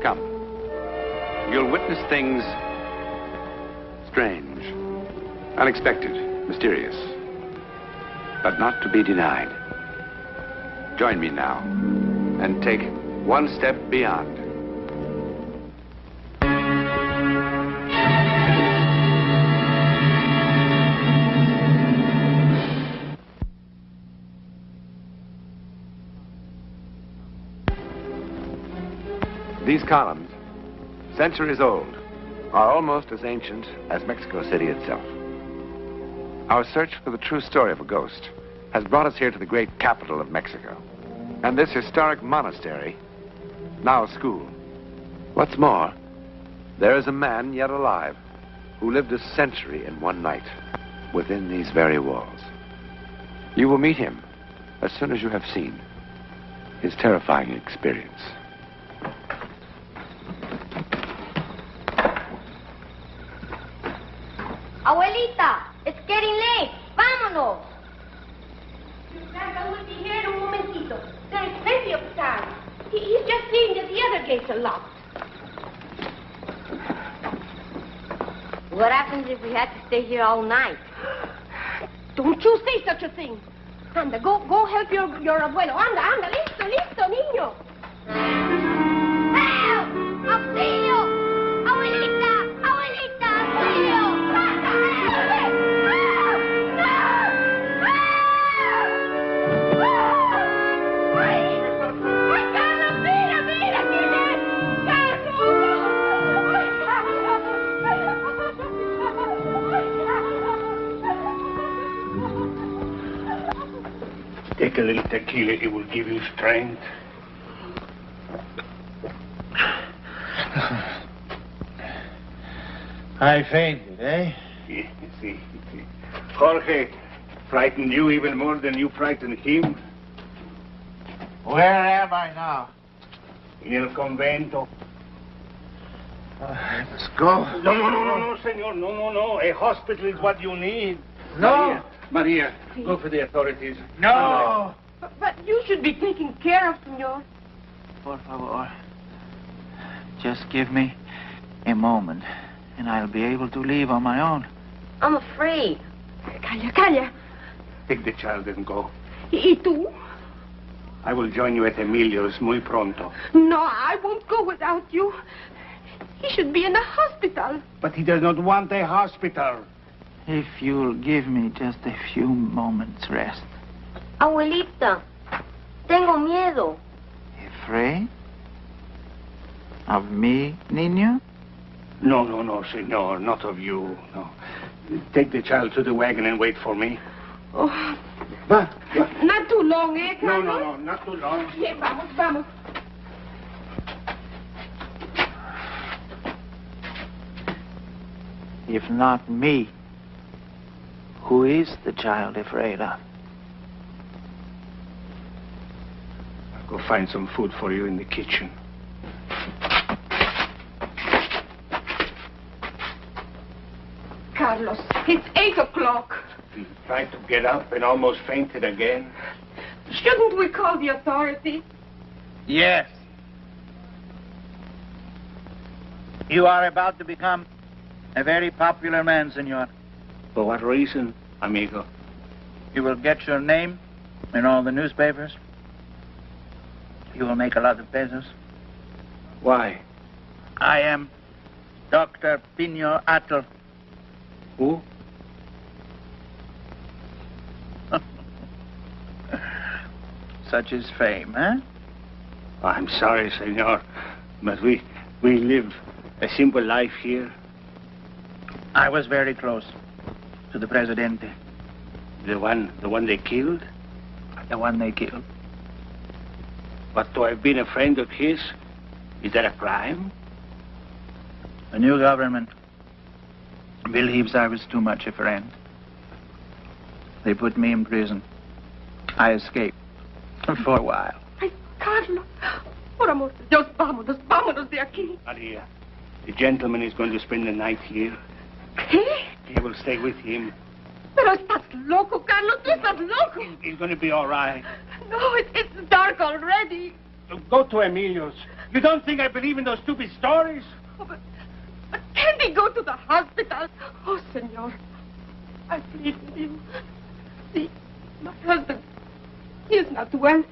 Come. You'll witness things strange, unexpected, mysterious, but not to be denied. Join me now and take one step beyond. These columns, centuries old, are almost as ancient as Mexico City itself. Our search for the true story of a ghost has brought us here to the great capital of Mexico. And this historic monastery, now a school. What's more, there is a man yet alive who lived a century in one night within these very walls. You will meet him as soon as you have seen his terrifying experience. Abuelita, it's getting late. Vámonos. Santa will be here in a momentito. There is plenty of time. He's just seeing that the other gates are locked. What happens if we had to stay here all night? Don't you say such a thing. Anda, go help your abuelo. Anda, listo, niño. Help! Auxilio! Abuelita, auxilio! Take a little tequila, it will give you strength. I fainted, eh? Yeah, see. Jorge frightened you even more than you frightened him. Where am I now? In el convento. Let's go. No, senor. No. A hospital is what you need. No. Maria, go for the authorities. No. But you should be taken care of, senor. Por favor. Just give me a moment, and I'll be able to leave on my own. I'm afraid. Calla. Take the child and go. ¿Y tú? I will join you at Emilio's muy pronto. No, I won't go without you. He should be in a hospital. But he does not want a hospital. If you'll give me just a few moments' rest. Abuelita, tengo miedo. Afraid? Of me, niño? No, senor, not of you, no. Take the child to the wagon and wait for me. Oh. Va. Not too long, eh, Carlos? No, not too long. Yeah, vamos. If not me, who is the child afraid of? I'll go find some food for you in the kitchen. Carlos, it's 8 o'clock. He tried to get up and almost fainted again. Shouldn't we call the authorities? Yes. You are about to become a very popular man, senor. For what reason, amigo? You will get your name in all the newspapers. You will make a lot of pesos. Why? I am Dr. Pino Atl. Who? Such is fame, eh? I'm sorry, senor, but we live a simple life here. I was very close to the Presidente. The one they killed? The one they killed. But to have been a friend of his, is that a crime? The new government believes I was too much a friend. They put me in prison. I escaped for a while. Ay, Carlos, por amor de Dios, vámonos de aquí. Maria, the gentleman is going to spend the night here. ¿Qué? He will stay with him. Pero estás loco, Carlos, tú estás loco. He's going to be all right. No, it's dark already. Go to Emilio's. You don't think I believe in those stupid stories? Oh, but can't we go to the hospital? Oh, senor, I plead with you. See, my husband, he is not well.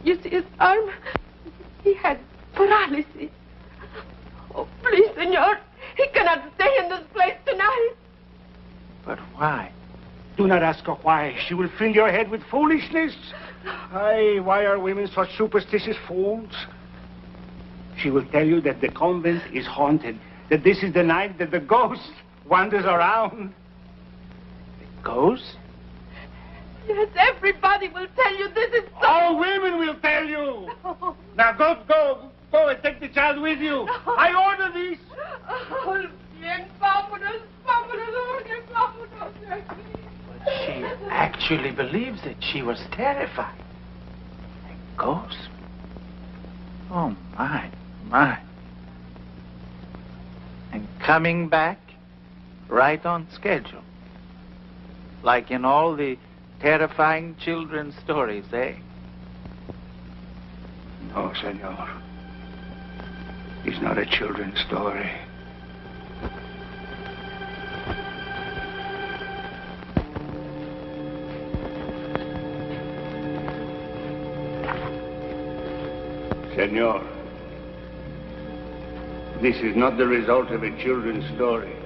You see his arm? He had paralysis. Oh, please, senor, he cannot stay in this place tonight. But why? Do not ask her why. She will fill your head with foolishness. Aye, why are women such superstitious fools? She will tell you that the convent is haunted, that this is the night that the ghost wanders around. The ghost? Yes, everybody will tell you this is so. All women will tell you. No. Now go and take the child with you. No. I order this. Oh, bien, vámonos, vámonos, bien, vámonos. But she actually believes it. She was terrified. A ghost? Oh, my. And coming back right on schedule. Like in all the terrifying children's stories, eh? No, senor. It's not a children's story. Senor, this is not the result of a children's story.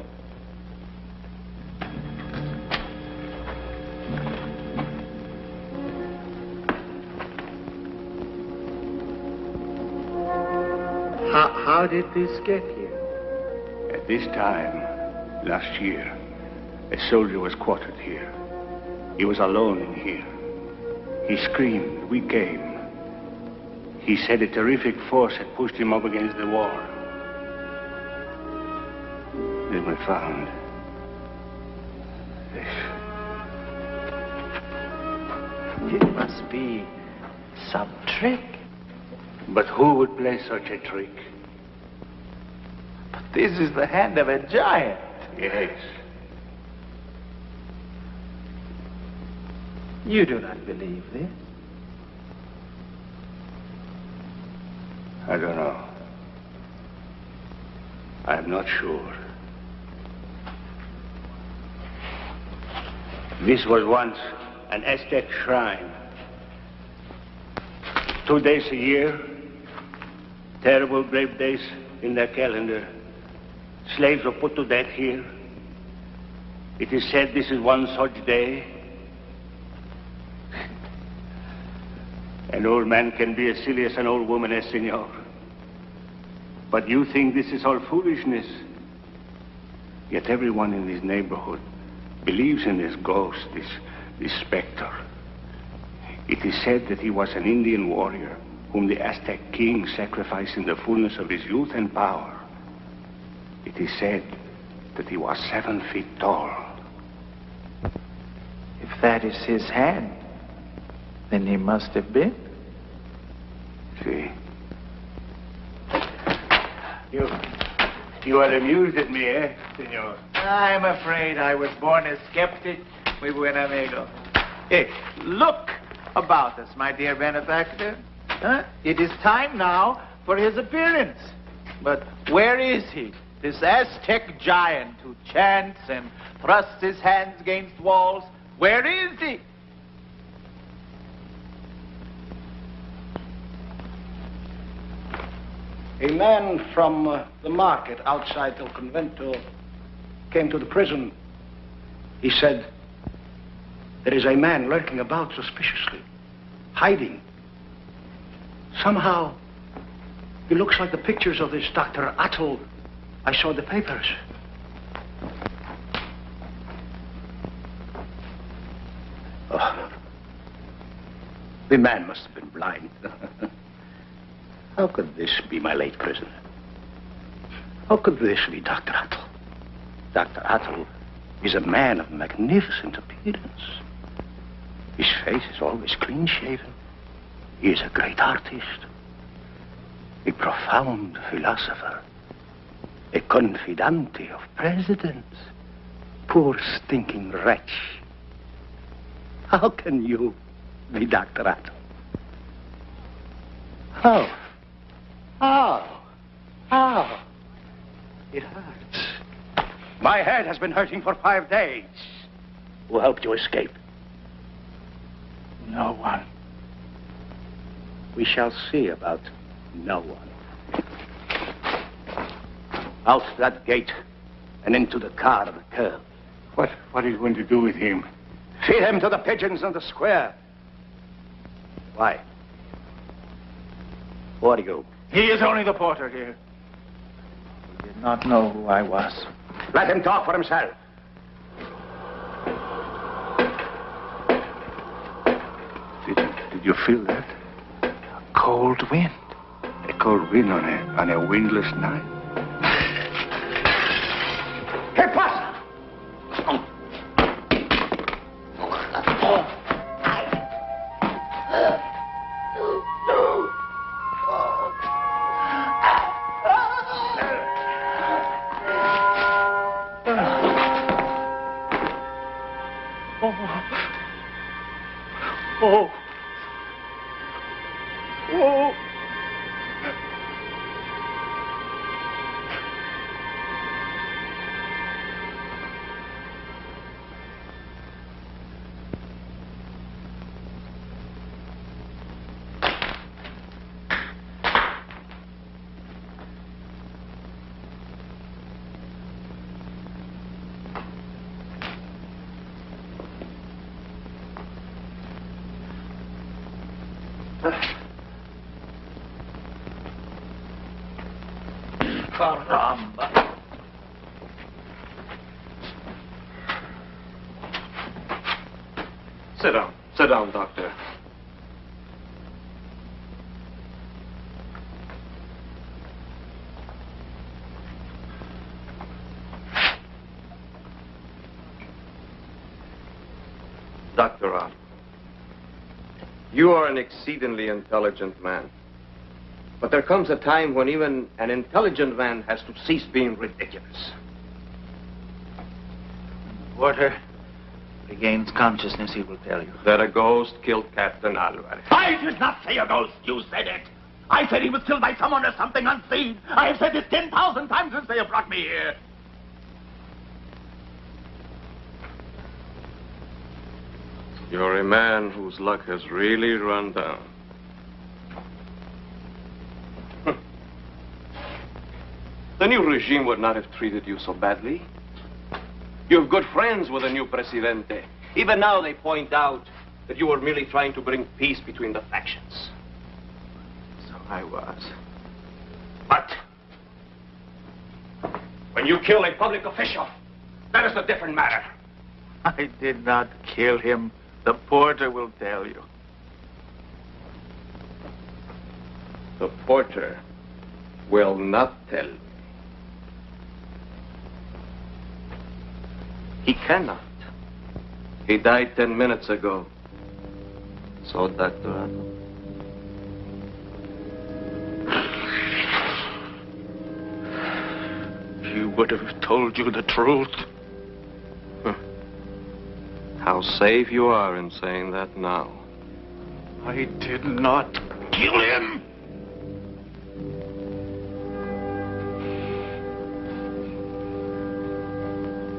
How did this get here? At this time, last year, a soldier was quartered here. He was alone in here. He screamed. We came. He said a terrific force had pushed him up against the wall. Then we found this. It must be some trick. But who would play such a trick? But this is the hand of a giant. Yes. You do not believe this? I don't know. I'm not sure. This was once an Aztec shrine. 2 days a year, terrible brave days in their calendar. Slaves were put to death here. It is said this is one such day. An old man can be as silly as an old woman, eh, senor? But you think this is all foolishness. Yet everyone in this neighborhood believes in this ghost, this specter. It is said that he was an Indian warrior whom the Aztec king sacrificed in the fullness of his youth and power. It is said that he was 7 feet tall. If that is his hand, then he must have been. See? You are amused at me, eh, senor? I'm afraid I was born a skeptic, muy buen amigo. Hey, look about us, my dear benefactor. Huh? It is time now for his appearance. But where is he? This Aztec giant who chants and thrusts his hands against walls. Where is he? A man from the market outside El Convento came to the prison. He said, there is a man lurking about suspiciously, hiding. Somehow, he looks like the pictures of this Dr. Atl I saw in the papers. Oh, the man must have been blind. How could this be my late prisoner? How could this be Dr. Atl? Dr. Atl is a man of magnificent appearance. His face is always clean-shaven. He is a great artist, a profound philosopher, a confidante of presidents. Poor stinking wretch. How can you be Dr. Atl? How? It hurts. My head has been hurting for 5 days. Who helped you escape? No one. We shall see about no one. Out that gate and into the car of the curve. What are you going to do with him? Feed him to the pigeons in the square. Why? Who are you? He is only the porter here. He did not know who I was. Let him talk for himself. Did you feel that? Cold wind. A cold wind on a windless night? ¿Qué pasa? Caramba. Sit down. Sit down, Doctor. Dr. Ott, you are an exceedingly intelligent man. But there comes a time when even an intelligent man has to cease being ridiculous. Porter regains consciousness, he will tell you. That a ghost killed Captain Alvarez. I did not say a ghost. You said it. I said he was killed by someone or something unseen. I have said this 10,000 times since they have brought me here. You're a man whose luck has really run down. The new regime would not have treated you so badly. You have good friends with the new Presidente. Even now they point out that you were merely trying to bring peace between the factions. So I was. But when you kill a public official, that is a different matter. I did not kill him. The porter will tell you. The porter will not tell you. He cannot. He died 10 minutes ago. So, Dr. Otto. He would have told you the truth. How safe you are in saying that now. I did not kill him.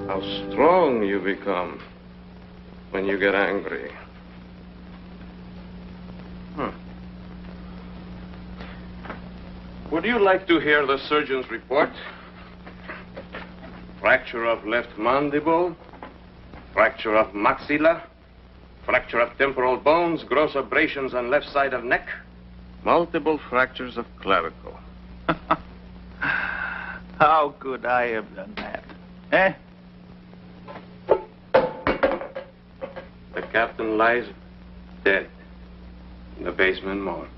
How strong you become when you get angry. Would you like to hear the surgeon's report? Fracture of left mandible, fracture of maxilla, fracture of temporal bones, gross abrasions on left side of neck, multiple fractures of clavicle. How could I have done that? Eh? The captain lies dead in the basement morgue.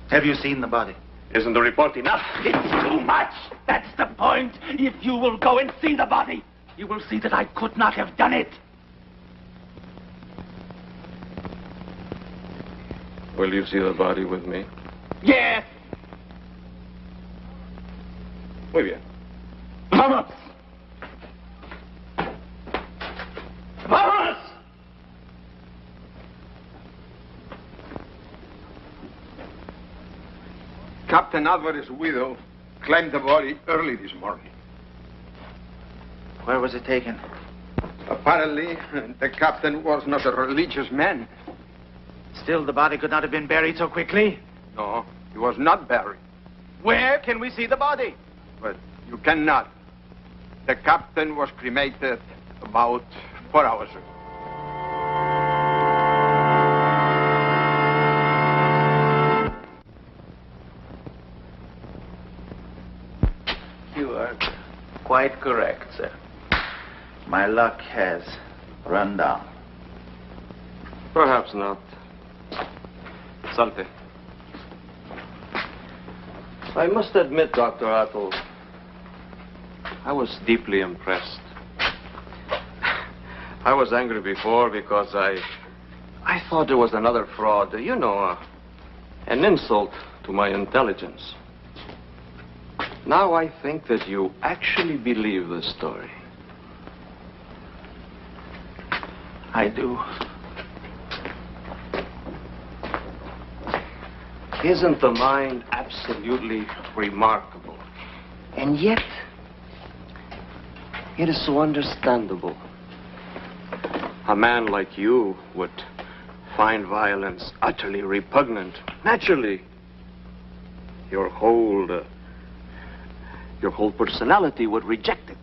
Have you seen the body? Isn't the report enough? It's too much. That's the point. If you will go and see the body, you will see that I could not have done it. Will you see the body with me? Yes. Muy bien. Vamos. Vamos. Captain Alvarez's widow claimed the body early this morning. Where was it taken? Apparently, the captain was not a religious man. Still, the body could not have been buried so quickly. No, he was not buried. Where can we see the body? But you cannot. The captain was cremated about 4 hours ago. You are quite correct, sir. My luck has run down. Perhaps not. Salte. I must admit, Dr. Atl, I was deeply impressed. I was angry before because I thought it was another fraud. You know, an insult to my intelligence. Now I think that you actually believe the story. I do. Isn't the mind absolutely remarkable? And yet, it is so understandable. A man like you would find violence utterly repugnant. Naturally, your whole personality would reject it.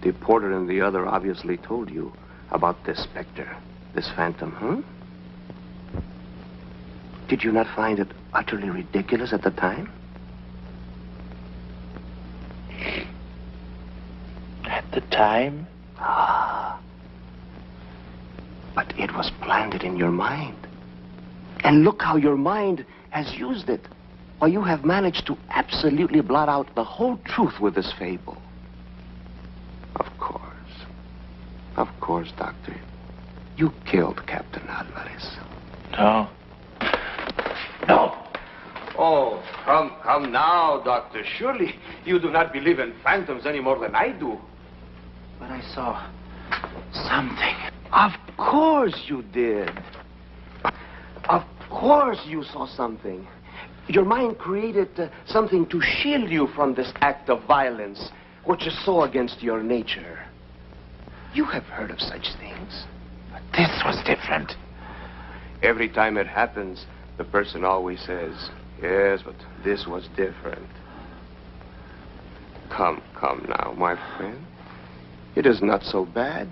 The porter and the other obviously told you about this specter, this phantom, huh? Did you not find it utterly ridiculous at the time? At the time? Ah. But it was planted in your mind. And look how your mind has used it. Or you have managed to absolutely blot out the whole truth with this fable. Of course, Doctor. You killed Captain Alvarez. No. No. Oh, come now, Doctor. Surely you do not believe in phantoms any more than I do. But I saw something. Of course you did. Of course you saw something. Your mind created something to shield you from this act of violence, which is so against your nature. You have heard of such things. But this was different. Every time it happens, the person always says, yes, but this was different. Come now, my friend. It is not so bad.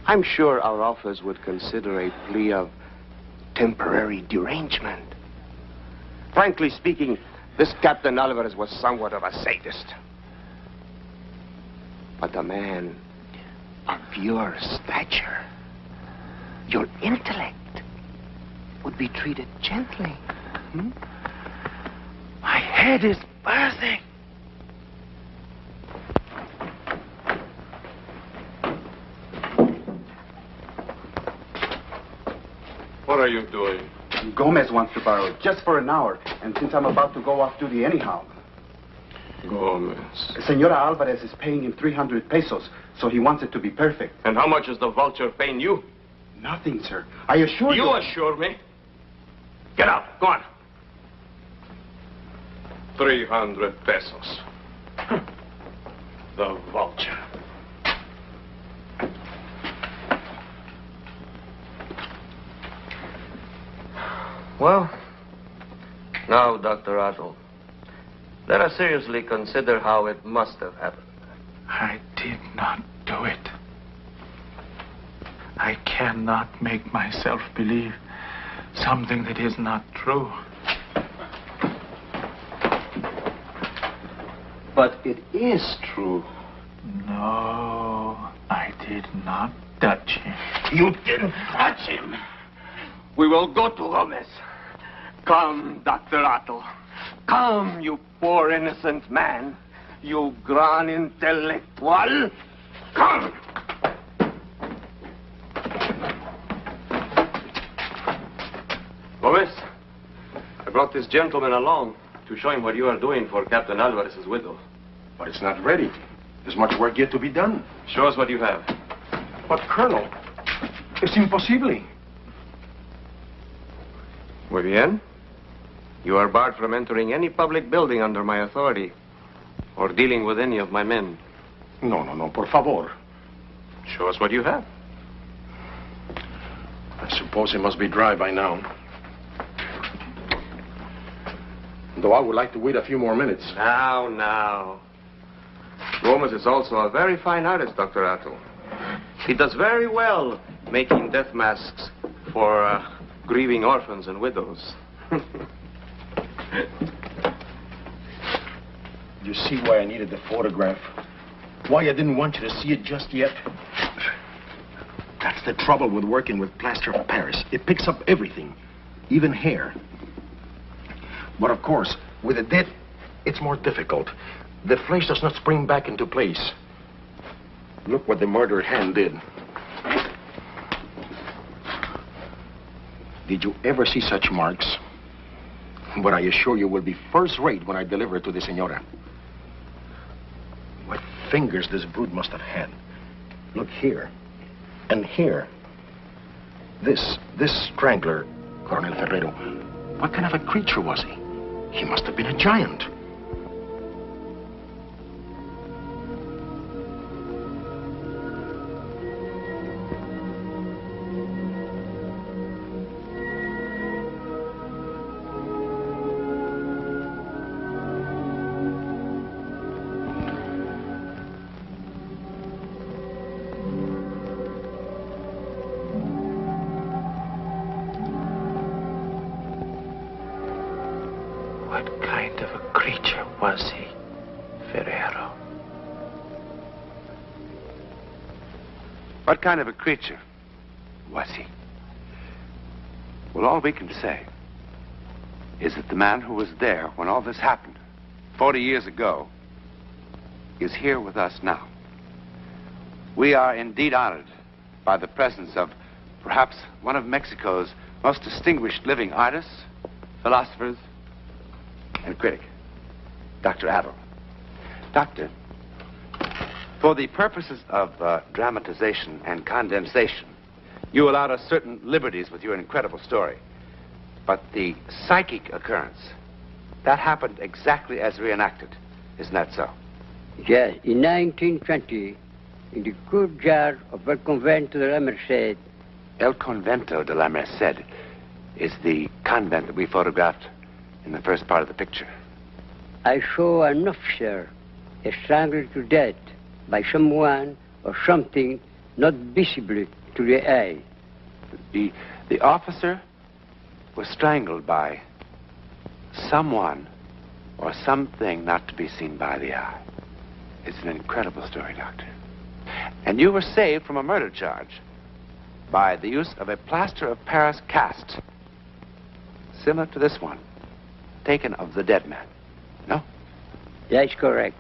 I'm sure our office would consider a plea of temporary derangement. Frankly speaking, this Captain Alvarez was somewhat of a sadist. But a man of your stature, your intellect, would be treated gently. Hmm? My head is bursting. What are you doing? Gomez wants to borrow it just for an hour, and since I'm about to go off duty anyhow. Gomez. Senora Alvarez is paying him 300 pesos, so he wants it to be perfect. And how much is the vulture paying you? Nothing, sir. I assure you... You assure me? Get out. Go on. 300 pesos. The vulture. Well, now, Dr. Atl, let us seriously consider how it must have happened. I did not do it. I cannot make myself believe something that is not true. But it is true. No, I did not touch him. You didn't touch him. We will go to Gomez. Come, Dr. Atl. Come, you poor innocent man. You gran intellectual. Come. Gomez, I brought this gentleman along to show him what you are doing for Captain Alvarez's widow. But it's not ready. There's much work yet to be done. Show us what you have. But, Colonel, it's impossible. Muy bien. You are barred from entering any public building under my authority or dealing with any of my men. No, por favor. Show us what you have. I suppose it must be dry by now. Though I would like to wait a few more minutes. Now. Gomez is also a very fine artist, Dr. Attle. He does very well making death masks for grieving orphans and widows. You see why I needed the photograph? Why I didn't want you to see it just yet? That's the trouble with working with plaster of Paris. It picks up everything, even hair. But of course, with the dead, it's more difficult. The flesh does not spring back into place. Look what the murdered hand did. Did you ever see such marks? But I assure you will be first rate when I deliver it to the senora. What fingers this brute must have had. Look here. And here. This strangler, Coronel Ferrero, what kind of a creature was he? He must have been a giant. What kind of a creature was he, Ferrero? What kind of a creature was he? Well, all we can say is that the man who was there when all this happened 40 years ago is here with us now. We are indeed honored by the presence of perhaps one of Mexico's most distinguished living artists, philosophers, and critic, Dr. Attle. Doctor, for the purposes of dramatization and condensation, you allowed us certain liberties with your incredible story. But the psychic occurrence, that happened exactly as reenacted. Isn't that so? Yes, in 1920, in the courtyard of El Convento de la Merced. El Convento de la Merced is the convent that we photographed in the first part of the picture. I saw an officer strangled to death by someone or something not visible to the eye. The officer was strangled by someone or something not to be seen by the eye. It's an incredible story, Doctor. And you were saved from a murder charge by the use of a plaster of Paris cast similar to this one, taken of the dead man. No? That's correct.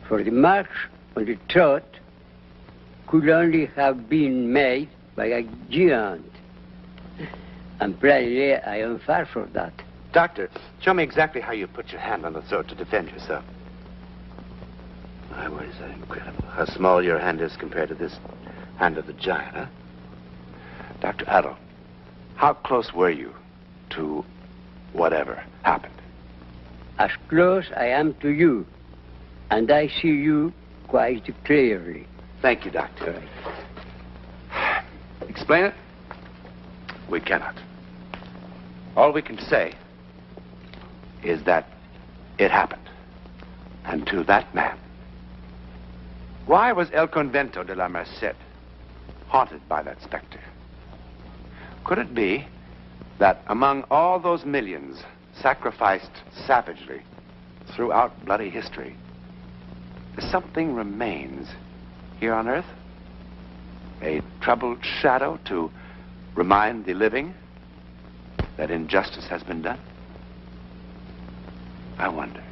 For the marks on the throat could only have been made by a giant. And plainly, I am far from that. Doctor, show me exactly how you put your hand on the throat to defend yourself. My word, is that incredible. How small your hand is compared to this hand of the giant, huh? Dr. Attle, how close were you to whatever happened? As close I am to you, and I see you quite clearly. Thank you, Doctor. Explain it? We cannot. All we can say is that it happened, and to that man. Why was El Convento de la Merced haunted by that specter? Could it be that among all those millions sacrificed savagely throughout bloody history, something remains here on Earth? A troubled shadow to remind the living that injustice has been done? I wonder.